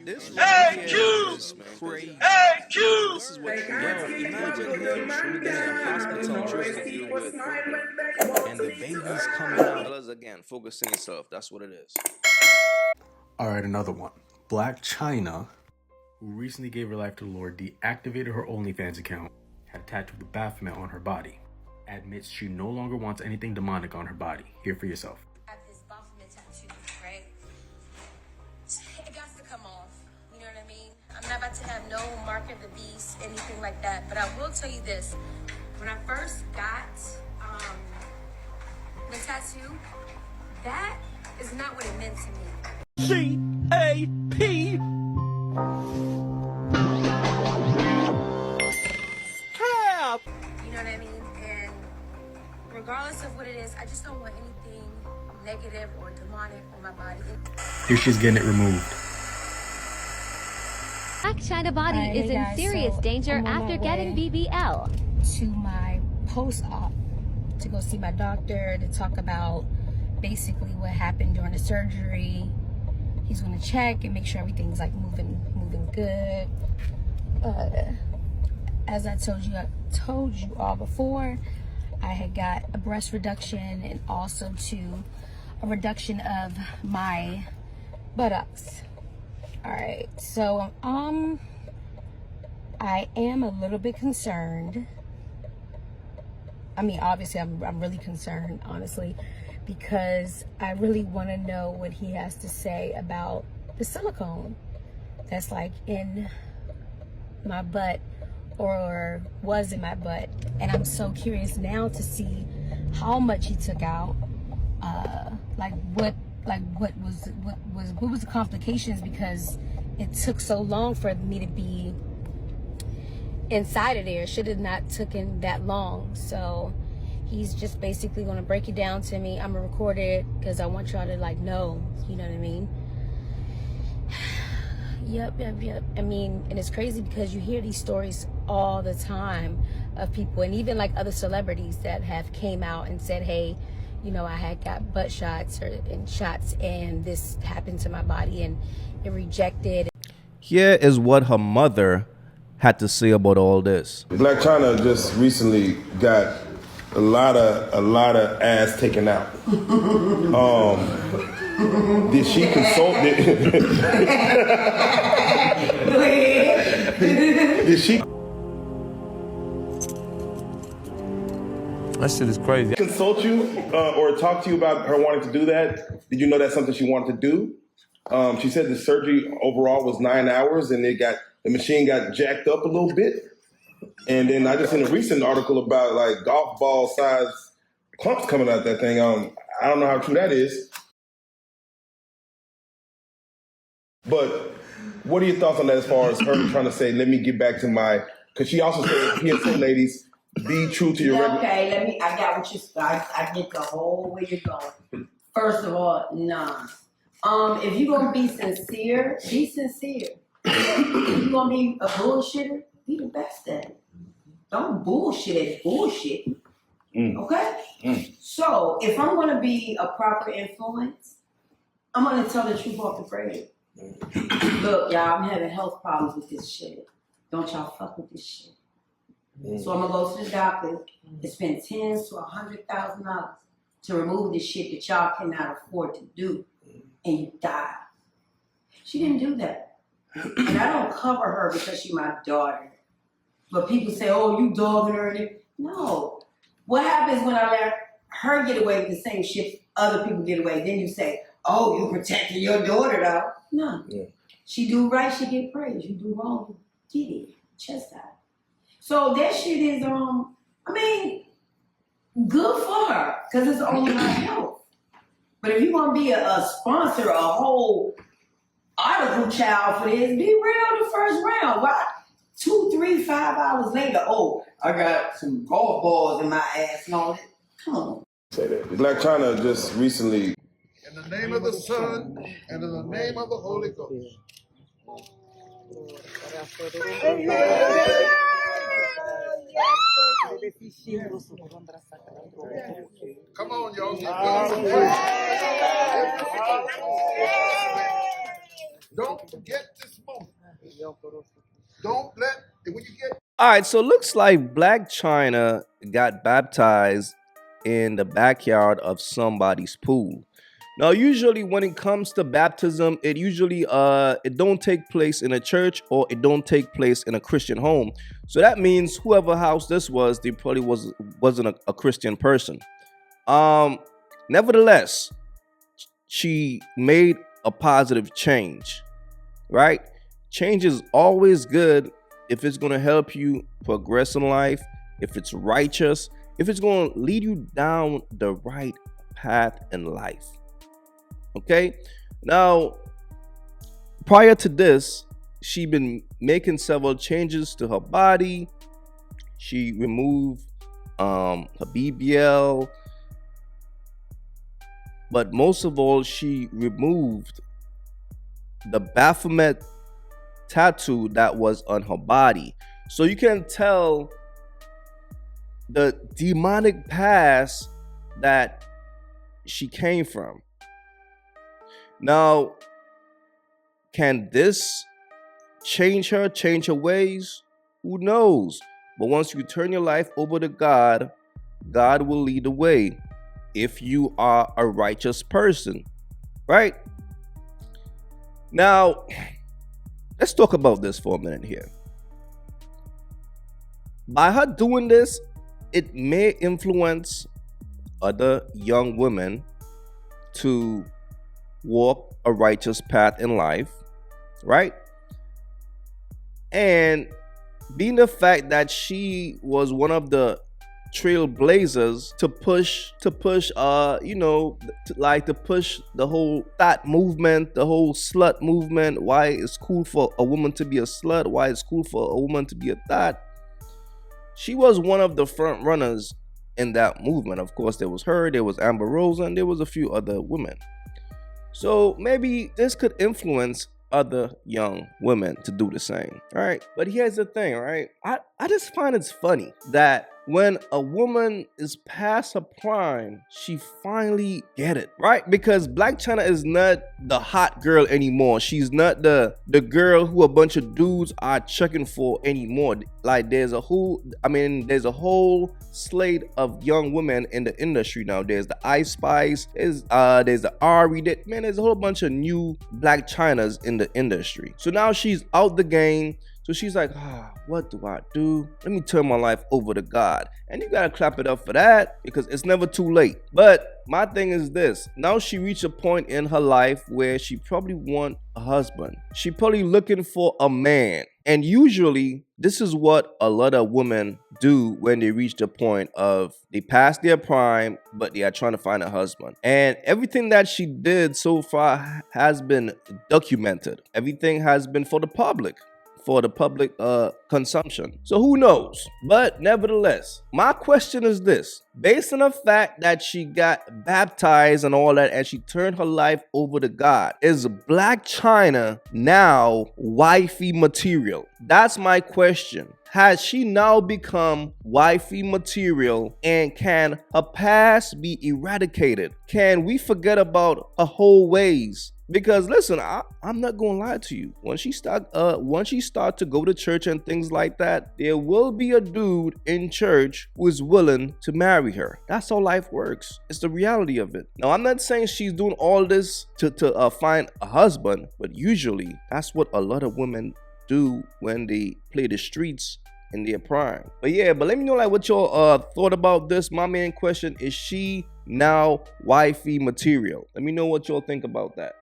This right here is crazy. AyeQ! This is what, yo, imagine him in a hospital trying to deal with, and the baby's coming out. Fellas, again, focus on yourself. That's what it is. All right, another one. Blac Chyna, who recently gave her life to the Lord, deactivated her OnlyFans account, had tattooed the Baphomet on her body, admits she no longer wants anything demonic on her body. Hear for yourself. I have this Baphomet tattoo, right? It got to come off. You know what I mean? I'm not about to have no mark of the beast, anything like that. But I will tell you this: when I first got the tattoo, that is not what it meant to me. C-A-P! Cap! You know what I mean? And regardless of what it is, I just don't want anything negative or demonic on my body. Here she's getting it removed. Blac Chyna body is in serious danger after getting BBL. To my post-op to go see my doctor to talk about basically what happened during the surgery. He's going to check and make sure everything's like moving good. As I told you all before, I had got a breast reduction and also a reduction of my buttocks. All right, so I am a little bit concerned. I mean, obviously, I'm really concerned, honestly, because I really want to know what he has to say about the silicone that's like in my butt or was in my butt. And I'm so curious now to see how much he took out, what was the complications, because it took so long for me to be inside of there. Should have not taken that long. So he's just basically going to break it down to me. I'm gonna record it because I want y'all to like know, you know what I mean? Yep. I mean, and it's crazy because you hear these stories all the time of people, and even like other celebrities that have came out and said, hey, you know, I had got butt shots and shots and this happened to my body and it rejected. Here is what her mother had to say about all this. Blac Chyna just recently got a lot of ass taken out. Did she consult? Did she? That shit is crazy. Consult you or talk to you about her wanting to do that? Did you know that's something she wanted to do? She said the surgery overall was 9 hours, and the machine got jacked up a little bit. And then I just seen a recent article about like golf ball size clumps coming out that thing. I don't know how true that is. But what are your thoughts on that as far as her trying to say, let me get back to my, because she also said, PSA ladies, be true to your regular. Okay, I got what you, I get the whole way you're going. First of all, nah. If you're going to be sincere, be sincere. If you're going to be a bullshitter, be the best at it. Don't bullshit at bullshit. Okay? So, if I'm going to be a proper influence, I'm going to tell the truth off the bread. Look, y'all, I'm having health problems with this shit. Don't y'all fuck with this shit. So I'm gonna go to the doctor and spend $10,000 to $100,000 to remove this shit that y'all cannot afford to do, and you die. She didn't do that, and I don't cover her because she's my daughter. But people say, "Oh, you dogging her." No. What happens when I let her get away with the same shit other people get away? Then you say, "Oh, you protecting your daughter, though." No. Yeah. She do right, she get praise. You do wrong, you get it. Chest out. So that shit is, I mean, good for her, because it's only my health. But if you're going to be a sponsor, a whole article child for this, be real the first round. Why? 2, 3, 5 hours later, oh, I got some golf balls in my ass and all that. Come on. Say that. Blac Chyna just recently. In the name of the Son, and in the name of the Holy Ghost. Come on, y'all. Don't forget this smoke. Don't let, and when you get All right, so looks like Blac Chyna got baptized in the backyard of somebody's pool. Now, usually when it comes to baptism, it don't take place in a church or it don't take place in a Christian home. So that means whoever house this was, they probably wasn't a Christian person. Nevertheless, she made a positive change, right? Change is always good if it's going to help you progress in life, if it's righteous, if it's going to lead you down the right path in life. Okay? Now, prior to this, she been making several changes to her body. She removed her BBL, but most of all, she removed the Baphomet tattoo that was on her body. So you can tell the demonic past that she came from. Now, can this change her ways? Who knows? But once you turn your life over to God, God will lead the way if you are a righteous person, right? Now, let's talk about this for a minute here. By her doing this, it may influence other young women to walk a righteous path in life, right? And being the fact that she was one of the trailblazers to push the whole thought movement, the whole slut movement, why it's cool for a woman to be a slut, why it's cool for a woman to be a thought. She was one of the front runners in that movement. Of course, there was her, there was Amber Rose, and there was a few other women. So maybe this could influence other young women to do the same, right? But here's the thing, right? I just find it's funny that when a woman is past her prime, she finally get it, right? Because Blac Chyna is not the hot girl anymore. She's not the girl who a bunch of dudes are checking for anymore. Like there's a whole slate of young women in the industry now. There's the Ice Spice, there's the Ari, there's a whole bunch of new Blac Chynas in the industry. So now she's out the game. So she's like, what do I do? Let me turn my life over to God. And you gotta clap it up for that because it's never too late. But my thing is this. Now she reached a point in her life where she probably want a husband. She probably looking for a man. And usually this is what a lot of women do when they reach the point of they passed their prime, but they are trying to find a husband. And everything that she did so far has been documented. Everything has been for the public consumption. So who knows? But nevertheless, my question is this. Based on the fact that she got baptized and all that and she turned her life over to God, is Blac Chyna now wifey material? That's my question. Has she now become wifey material, and can her past be eradicated? Can we forget about her whole ways? Because listen, I'm not gonna lie to you. Once she start to go to church and things like that, there will be a dude in church who is willing to marry her. That's how life works. It's the reality of it. Now, I'm not saying she's doing all this to find a husband, but usually that's what a lot of women do when they play the streets in their prime. But let me know what y'all thought about this. My main question is, she now wifey material? Let me know what y'all think about that.